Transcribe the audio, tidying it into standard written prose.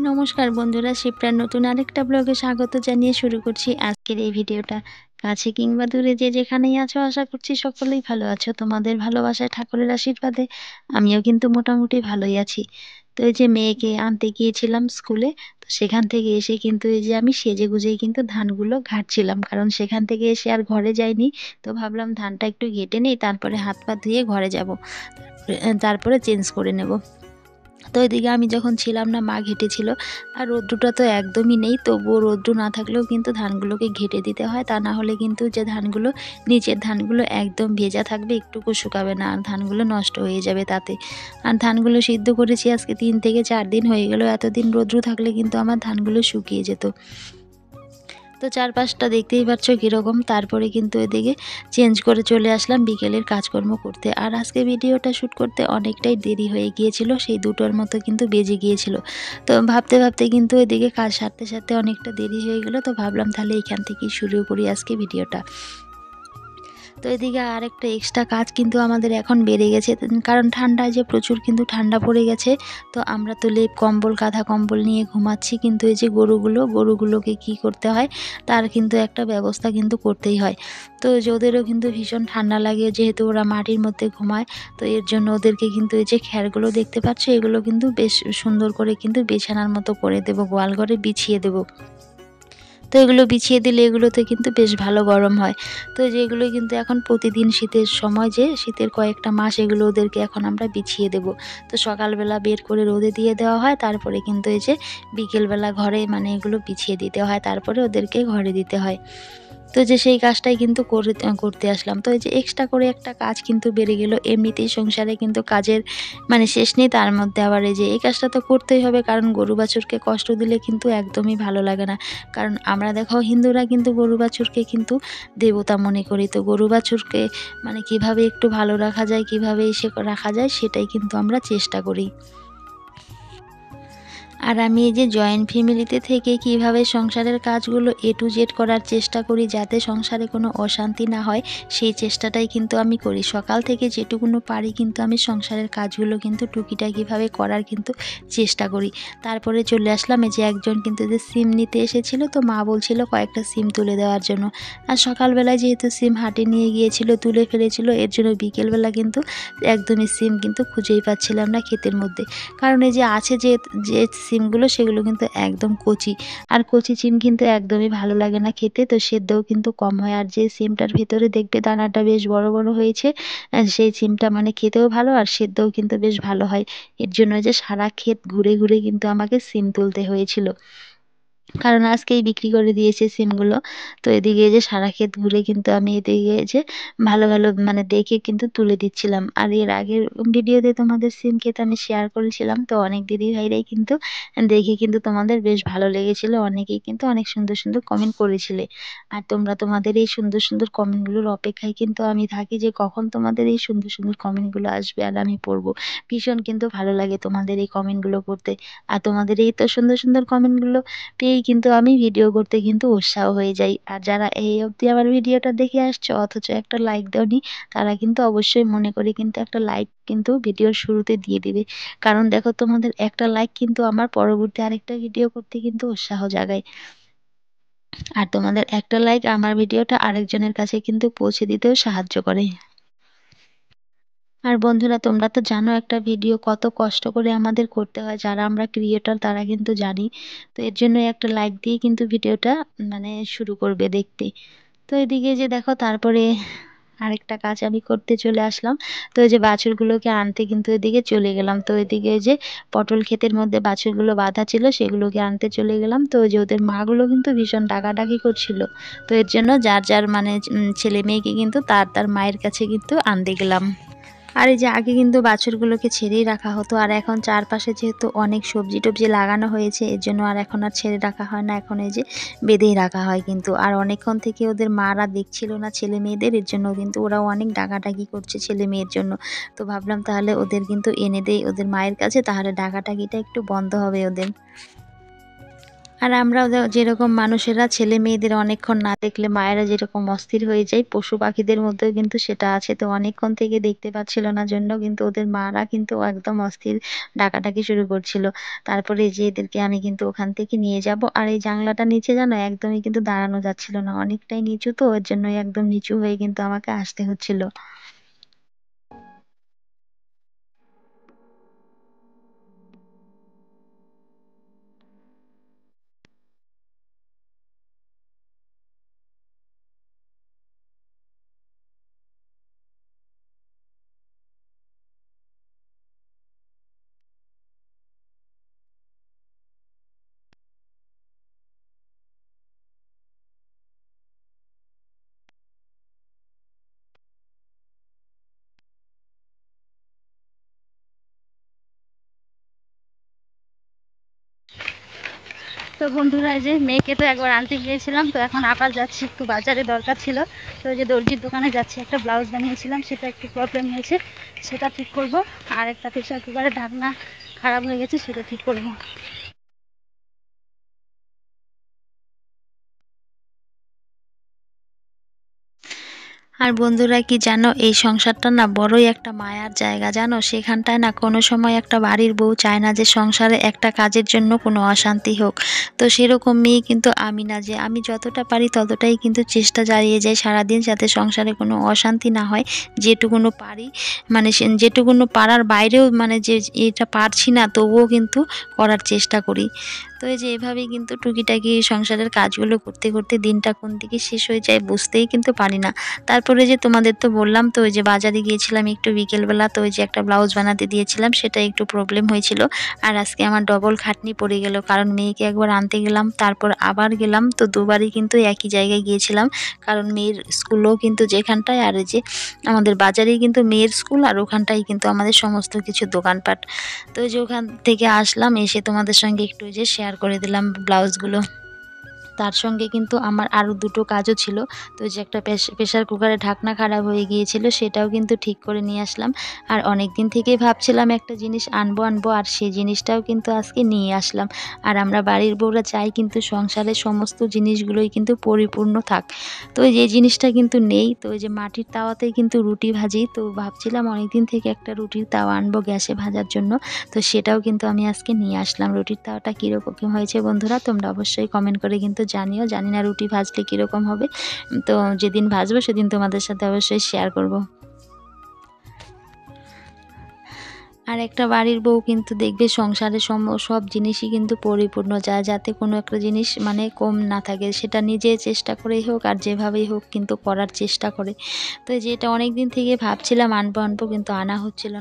নমস্কার বন্ধুরা, শিপ্রার নতুন আরেকটা ব্লগে স্বাগত জানিয়ে শুরু করছি আজকের এই ভিডিওটা। কাছে কিংবা দূরে যে যেখানেই আছো, আশা করছি সকলেই ভালো আছো। তোমাদের ভালোবাসায়, ঠাকুরের আশীর্বাদে আমিও কিন্তু মোটামুটি ভালোই আছি। তো এই যে মেয়েকে আনতে গিয়েছিলাম স্কুলে, তো সেখান থেকে এসে কিন্তু এই যে আমি সেজে গুজেই কিন্তু ধানগুলো ঘাটছিলাম, কারণ সেখান থেকে এসে আর ঘরে যাইনি। তো ভাবলাম ধানটা একটু ঘেটে নিই, তারপরে হাত পা ধুয়ে ঘরে যাব, তারপরে চেঞ্জ করে নেব। তো এদিকে আমি যখন ছিলাম না, মা ঘেটেছিল। আর রৌদ্রটা তো একদমই নেই, তবুও রৌদ্র না থাকলেও কিন্তু ধানগুলোকে ঘেটে দিতে হয়, তা না হলে কিন্তু যে ধানগুলো, নিচের ধানগুলো একদম ভেজা থাকবে, একটুকু শুকাবে না, আর ধানগুলো নষ্ট হয়ে যাবে তাতে। আর ধানগুলো সিদ্ধ করেছি আজকে 3 থেকে 4 দিন হয়ে গেল। এতদিন রৌদ্র থাকলে কিন্তু আমার ধানগুলো শুকিয়ে যেত। তো চারপাশটা দেখতেই পাচ্ছ কীরকম। তারপরে কিন্তু এদিকে চেঞ্জ করে চলে আসলাম বিকেলের কাজকর্ম করতে। আর আজকে ভিডিওটা শ্যুট করতে অনেকটাই দেরি হয়ে গিয়েছিল, সেই 2টোর মতো কিন্তু বেজে গিয়েছিল। তো ভাবতে ভাবতে কিন্তু এদিকে কাজ সারতে সারতে অনেকটা দেরি হয়ে গেল। তো ভাবলাম তাহলে এখান থেকেই শুরু করি আজকে ভিডিওটা। তো এদিকে আরেকটা এক্সট্রা কাজ কিন্তু আমাদের এখন বেড়ে গেছে, কারণ ঠান্ডায় যে প্রচুর কিন্তু ঠান্ডা পড়ে গেছে। তো আমরা তো লেপ কম্বল, কাঁথা কম্বল নিয়ে ঘুমাচ্ছি, কিন্তু এই যে গরুগুলোকে কি করতে হয়, তার কিন্তু একটা ব্যবস্থা কিন্তু করতেই হয়। তো যে ওদেরও কিন্তু ভীষণ ঠান্ডা লাগে, যেহেতু ওরা মাটির মধ্যে ঘুমায়। তো এর জন্য ওদেরকে কিন্তু এই যে খ্যারগুলো দেখতে পাচ্ছ, এগুলো কিন্তু বেশ সুন্দর করে কিন্তু বিছানার মতো করে দেবো, গোয়াল ঘরে বিছিয়ে দেবো। তো এগুলো বিছিয়ে দিলে এগুলোতে কিন্তু বেশ ভালো গরম হয়। তো যেগুলো কিন্তু এখন প্রতিদিন শীতের সময়, যে শীতের কয়েকটা মাস, এগুলো ওদেরকে এখন আমরা বিছিয়ে দেব। তো সকালবেলা বের করে রোদে দিয়ে দেওয়া হয়, তারপরে কিন্তু এই যে বিকেলবেলা ঘরে মানে এগুলো বিছিয়ে দিতে হয়, তারপরে ওদেরকে ঘরে দিতে হয়। তো যে সেই কাজটাই কিন্তু করতে আসলাম। তো এই যে এক্সট্রা করে একটা কাজ কিন্তু বেড়ে গেল। এমনিতেই সংসারে কিন্তু কাজের মানে শেষ নেই, তার মধ্যে আবার এই যে এই কাজটা তো করতেই হবে, কারণ গরু বাছুরকে কষ্ট দিলে কিন্তু একদমই ভালো লাগে না। কারণ আমরা দেখো, হিন্দুরা কিন্তু গরু বাছুরকে কিন্তু দেবতা মনে করি। তো গরু বাছুরকে মানে কিভাবে একটু ভালো রাখা যায়, কিভাবে রাখা যায়, সেটাই কিন্তু আমরা চেষ্টা করি। আর আমি এই যে জয়েন্ট ফ্যামিলিতে থেকে কিভাবে সংসারের কাজগুলো A to Z করার চেষ্টা করি, যাতে সংসারে কোনো অশান্তি না হয়, সেই চেষ্টাটাই কিন্তু আমি করি। সকাল থেকে যেটুকুনো পারি কিন্তু আমি সংসারের কাজগুলো কিন্তু টুকিটাকিভাবে করার কিন্তু চেষ্টা করি। তারপরে চলে আসলাম, এই যে একজন কিন্তু যে সিম নিতে এসেছিল, তো মা বলছিল কয়েকটা সিম তুলে দেওয়ার জন্য। আর সকালবেলায় যেহেতু সিম হাটে নিয়ে গিয়েছিল, তুলে ফেলেছিল, এর জন্য বিকেলবেলা কিন্তু একদমই সিম কিন্তু খুঁজেই পাচ্ছিলাম না ক্ষেতের মধ্যে। কারণ এই যে আছে যে যে সিমগুলো, সেগুলো কিন্তু একদম কচি। আর কচি সিম কিন্তু একদমই ভালো লাগে না খেতে, তো সেদ্ধও কিন্তু কম হয়। আর যে সিমটার ভেতরে দেখবে দানাটা বেশ বড় বড় হয়েছে, সেই সিমটা মানে খেতেও ভালো, আর সেদ্ধও কিন্তু বেশ ভালো হয়। এর জন্য যে সারা ক্ষেত ঘুরে ঘুরে কিন্তু আমাকে সিম তুলতে হয়েছিল, কারণ আজকেই বিক্রি করে দিয়েছে সিমগুলো। তো এদিকে যে সারা ক্ষেত ঘুরে কিন্তু আমি এদিকে যে ভালো ভালো মানে দেখে কিন্তু তুলে দিচ্ছিলাম। আর এর আগের ভিডিওতে তোমাদের সিম ক্ষেত আমি শেয়ার করেছিলাম, তো অনেক দিদি ভাইরাই কিন্তু দেখে কিন্তু তোমাদের বেশ ভালো লেগেছিল, অনেকেই কিন্তু অনেক সুন্দর সুন্দর কমেন্ট করেছিলে। আর তোমরা তোমাদের এই সুন্দর সুন্দর কমেন্টগুলোর অপেক্ষায় কিন্তু আমি থাকি, যে কখন তোমাদের এই সুন্দর সুন্দর কমেন্টগুলো আসবে আর আমি পড়বো। ভীষণ কিন্তু ভালো লাগে তোমাদের এই কমেন্টগুলো করতে। আর তোমাদের এই তো সুন্দর সুন্দর কমেন্টগুলো পেয়েই কিন্তু আমি ভিডিও করতে কিন্তু উৎসাহ হয়ে যাই। আর যারা এই অবধি আমার ভিডিওটা দেখে আসছো অথচ একটা লাইক দাওনি, তারা কিন্তু অবশ্যই মনে করে কিন্তু একটা লাইক কিন্তু ভিডিওর শুরুতে দিয়ে দিবে। কারণ দেখো, তোমাদের একটা লাইক কিন্তু আমার পরবর্তী আরেকটা ভিডিও করতে কিন্তু উৎসাহ জাগায়। আর তোমাদের একটা লাইক আমার ভিডিওটা আরেকজনের কাছে কিন্তু পৌঁছে দিতেও সাহায্য করে। আর বন্ধুরা, তোমরা তো জানো একটা ভিডিও কত কষ্ট করে আমাদের করতে হয়, যারা আমরা ক্রিয়েটর তারা কিন্তু জানি। তো এর জন্য একটা লাইক দিয়ে কিন্তু ভিডিওটা মানে শুরু করবে দেখতে। তো এদিকে যে দেখো, তারপরে আরেকটা কাজ আমি করতে চলে আসলাম। তো এই যে বাছুরগুলোকে আনতে কিন্তু এদিকে চলে গেলাম। তো এদিকে এই যে পটল ক্ষেতের মধ্যে বাছুরগুলো বাঁধা ছিল, সেগুলোকে আনতে চলে গেলাম। তো ওই যে ওদের মাগুলো কিন্তু ভীষণ ডাকাডাকি করছিল। তো এর জন্য যার যার মানে ছেলে মেয়েকে কিন্তু তার তার মায়ের কাছে কিন্তু আনতে গেলাম। আর এই যে আগে কিন্তু বাছুরগুলোকে ছেড়েই রাখা হতো, আর এখন চারপাশে যেহেতু অনেক সবজি টবজি লাগানো হয়েছে, এর জন্য আর এখন আর ছেড়ে রাখা হয় না, এখন এই যে বেঁধেই রাখা হয় কিন্তু। আর অনেকক্ষণ থেকে ওদের মারা দেখছিল না ছেলে মেয়েদের, এর জন্য কিন্তু ওরাও অনেক ডাকাডাকি করছে ছেলে মেয়ের জন্য। তো ভাবলাম তাহলে ওদের কিন্তু এনে দেই ওদের মায়ের কাছে, তাহলে ডাকাডাকিটা একটু বন্ধ হবে ওদের। আর আমরাও যেরকম মানুষেরা ছেলে মেয়েদের অনেকক্ষণ না দেখলে মায়েরা যেরকম অস্থির হয়ে যায়, পশু পাখিদের মধ্যেও কিন্তু সেটা আছে। তো অনেকক্ষণ থেকে দেখতে পাচ্ছিল না জন্য কিন্তু ওদের মারা কিন্তু একদম অস্থির ডাকাডাকি শুরু করছিল। তারপরে এই যে এদেরকে আমি কিন্তু ওখান থেকে নিয়ে যাব। আর এই জানলাটা নিচে জানো একদমই কিন্তু দাঁড়ানো যাচ্ছিল না, অনেকটাই নিচু, তো ওর জন্য একদম নিচু হয়ে কিন্তু আমাকে আসতে হচ্ছিল। তো বন্ধুরা, এই যে মেয়েকে তো একবার আনতে গিয়েছিলাম, তো এখন আবার যাচ্ছি, একটু বাজারে দরকার ছিল। তো এই যে দর্জির দোকানে যাচ্ছি, একটা ব্লাউজ বানিয়েছিলাম, সেটা একটু প্রবলেম হয়েছে, সেটা ঠিক করব। আর একটা প্রেশার কুকারের ঢাকনা খারাপ হয়ে গেছে, সেটা ঠিক করব। আর বন্ধুরা কি জানো, এই সংসারটা না বড়ই একটা মায়ার জায়গা জানো। সেখানটায় না কোনো সময় একটা বাড়ির বউ চায় না যে সংসারে একটা কাজের জন্য কোনো অশান্তি হোক। তো সেরকম মেয়ে কিন্তু আমি না, যে আমি যতটা পারি ততটাই কিন্তু চেষ্টা চালিয়ে যাই সারাদিন যাতে সংসারে কোনো অশান্তি না হয়। যেটুকুনো পারি, মানে যেটুকুনো পারার বাইরেও, মানে যে এটা পারছি না তবুও কিন্তু করার চেষ্টা করি। তো এই যে এভাবেই কিন্তু টুকিটাকি সংসারের কাজগুলো করতে করতে দিনটা কোন দিকে শেষ হয়ে যায় বুঝতেই কিন্তু পারি না। তারপরে যে তোমাদের তো বললাম, তো ওই যে বাজারে গিয়েছিলাম একটু বিকেলবেলা, তো ওই যে একটা ব্লাউজ বানাতে দিয়েছিলাম, সেটা একটু প্রবলেম হয়েছিল। আর আজকে আমার ডবল খাটনি পড়ে গেল, কারণ মেয়েকে একবার আনতে গেলাম, তারপর আবার গেলাম, তো দুবারই কিন্তু একই জায়গায় গিয়েছিলাম। কারণ মেয়ের স্কুলও কিন্তু যেখানটায়, আর এই যে আমাদের বাজারেই কিন্তু মেয়ের স্কুল, আর ওখানটাই কিন্তু আমাদের সমস্ত কিছু দোকানপাট। তো ওই যে ওখান থেকে আসলাম, এসে তোমাদের সঙ্গে একটু ওই যে শেয়ার করে দিলাম ব্লাউজগুলো। তার সঙ্গে কিন্তু আমার আরও দুটো কাজও ছিল। তো যে একটা প্রেশার কুকারের ঢাকনা খারাপ হয়ে গিয়েছিল, সেটাও কিন্তু ঠিক করে নিয়ে আসলাম। আর অনেক দিন থেকেই ভাবছিলাম একটা জিনিস আনবো আনবো, আর সেই জিনিসটাও কিন্তু আজকে নিয়ে আসলাম। আর আমরা বাড়ির বউরা চাই কিন্তু সংসারের সমস্ত জিনিসগুলোই কিন্তু পরিপূর্ণ থাক। তো যে জিনিসটা কিন্তু নেই, তো ওই যে মাটির তাওয়াতেই কিন্তু রুটি ভাজি, তো ভাবছিলাম অনেক দিন থেকে একটা রুটির তাওয়া আনবো গ্যাসে ভাজার জন্য। তো সেটাও কিন্তু আমি আজকে নিয়ে আসলাম। রুটির তাওয়াটা কীরকম হয়েছে বন্ধুরা তোমরা অবশ্যই কমেন্ট করে কিন্তু জানিও। জানি না রুটি ভাজলে কীরকম হবে, তো যেদিন ভাজবো সেদিন তোমাদের সাথে অবশ্যই শেয়ার করব। আর একটা বাড়ির বউ কিন্তু দেখবে সংসারে সব জিনিসই কিন্তু পরিপূর্ণ যায়, যাতে কোনো একটা জিনিস মানে কম না থাকে, সেটা নিজে চেষ্টা করেই হোক আর যেভাবেই হোক কিন্তু করার চেষ্টা করে। তো যেটা অনেক দিন থেকে ভাবছিলাম আনবো আনবো, কিন্তু আনা হচ্ছিল না।